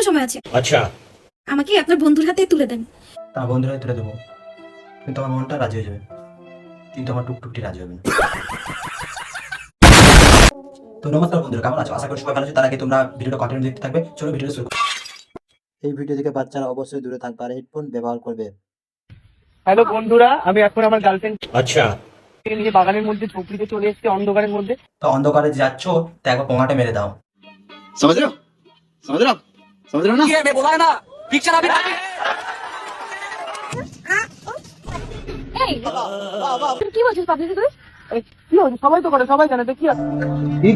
এখনো সময় আছে। আচ্ছা, আমাকে আপনার বন্ধুর হাতে তুলে দেন। তা বন্ধুরা তুলে দেবো, কিন্তু আমার মনটা রাজি হয়ে যাবে, কিন্তু আমার টুকটুকটি রাজি হবে না। তো নমস্কার বন্ধুরা, কেমন আছো? আশা করি সবাই ভালো আছো। তার আগে তোমরা ভিডিওটা কন্টিনিউ দেখতে থাকবে। চলো ভিডিওটা শুরু করি। এই ভিডিও থেকে বাচ্চারা অবশ্যই দূরে থাকবে আর হেডফোন ব্যবহার করবে। হ্যালো বন্ধুরা, আমি এখন আমার গার্লফ্রেন্ড আচ্ছা, নিয়ে বাগানের মধ্যে ঝুপড়িতে চলে এসেছি, অন্ধকারের মধ্যে। তো অন্ধকারে যাচ্ছ, তো একবার পোঙাটা মেরে দাও। समझ रहे हो समझ रहे हो आप समझ रहे हो ना मैं बोला है ना, पिक्चर अभी এই তুমি কি বলছিস পাবলিকে তুই? কি হয়েছে? সবাই তো করে, সবাই জানে তো কি আছে? কি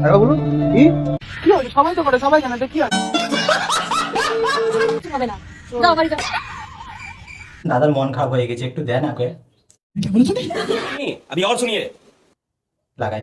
আরে বলুন কি হয়েছে? সবাই তো করে, সবাই জানে তো কি আছে? হবে না, দাও বাড়ি যাও। দাদার মন খারাপ হয়ে গেছে, একটু দেন আগে अभी और सुनिए। লাগাই।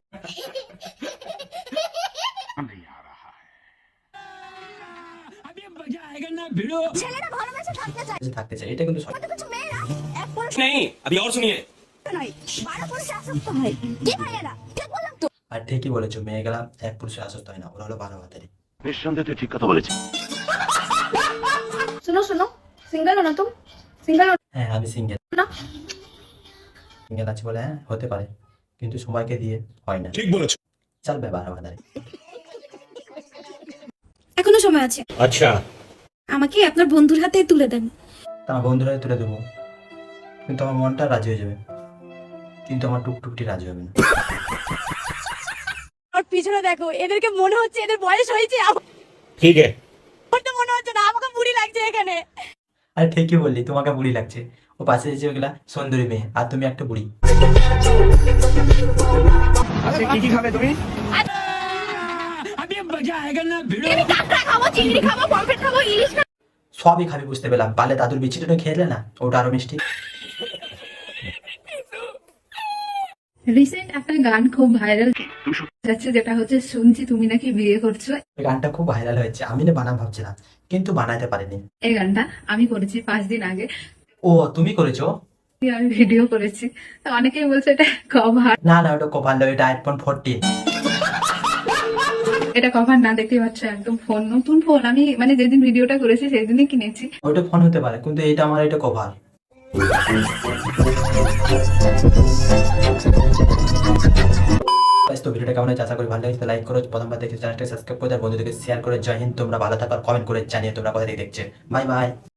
ছেলেরা ভালোবেসে থাকতে চায় থাকতে চাই, এটা কিন্তু সঠিক। কিন্তু কিছু মেয়েরা এক পুরুষ नहीं, अभी और सुनिए। নয় 12 পুরুষে আসক্ত হয়। কি হয় এরা? ঠিক বললাম তো? আর ঠিকই বলেছো, মেয়েগুলা এক পুরুষে আসক্ত হয় না, ওরা হলো 12 ভাতারি। নিঃসন্দেহে তুই ঠিক কথা বলেছিস শোনো শোনো, সিঙ্গেল हो ना तुम? সিঙ্গেল হ্যাঁ আমি সিঙ্গেল। না? সিঙ্গেল আছে বলে হ্যাঁ হতে পারে, কিন্তু সবাইকে দিয়ে হয় না। ठीक बोलो। চল বে 12 ভাতারি। এখনো সময় আছে। अच्छा, আমাকে আপনার বন্ধুর হাতে তুলে দেন। তা আমার বন্ধুরা তুলে দেবো, কিন্তু আমার মনটা রাজি হয়ে যাবে, কিন্তু আমার টুকটুকটি রাজি হবে না। আর পিছনে দেখো, এদেরকে মনে হচ্ছে এদের বয়স হয়েছে, আমার ठीक है। তো মনে হচ্ছে না, আমাকে বুড়ি লাগছে এখানে। আরে ঠিকই বললি, তোমাকে বুড়ি লাগছে। ও পাশে যে ওগুলা সুন্দরী মেয়ে, আর তুমি একটা বুড়ি। আচ্ছা, কি খাবে তুমি? আমি কাঁকড়া খাবো, চিংড়ি খাবো, পমফ্রেট খাবো, ইলিশ খাবো। সবই খাবি বুঝতে পেলাম, পালে দাদুর বিচিটা খেলে না, ওটা আরো মিষ্টি। রিসেন্ট একটা গান খুব ভাইরাল যাচ্ছে, যেটা হচ্ছে শুনছি তুমি নাকি বিয়ে করছো। ওই গানটা খুব ভাইরাল হয়েছে, আমি না বানাম ভাবছিলাম, কিন্তু বানাতে পারিনি। এই গানটা আমি করেছি 5 দিন আগে, ও তুমি করেছো? আমি ভিডিও করেছি। তো অনেকেই বলছে এটা কভার। না না, ওটা কভার নয়, এটা আইফোন 14। এটা কভার না, দেখতেই পাচ্ছ একদম ফোন, নতুন ফোন। আমি মানে যেদিন ভিডিওটা করেছি সেই দিনই কিনেছি। ওইটা ফোন হতে পারে, কিন্তু এটা আমার এটা কভার। তো ভিডিওটা কেমন হয়েছে আশা করি ভালো লাগছে। লাইক করো, প্রথমবার দেখতে চ্যানেলটা সাবস্ক্রাইব করে আর বন্ধুদেরকে শেয়ার করে। জয় হিন্দ। তোমরা ভালো থাকো আর কমেন্ট করে জানিয়ে তোমরা কোথা থেকে দেখছে। Bye bye.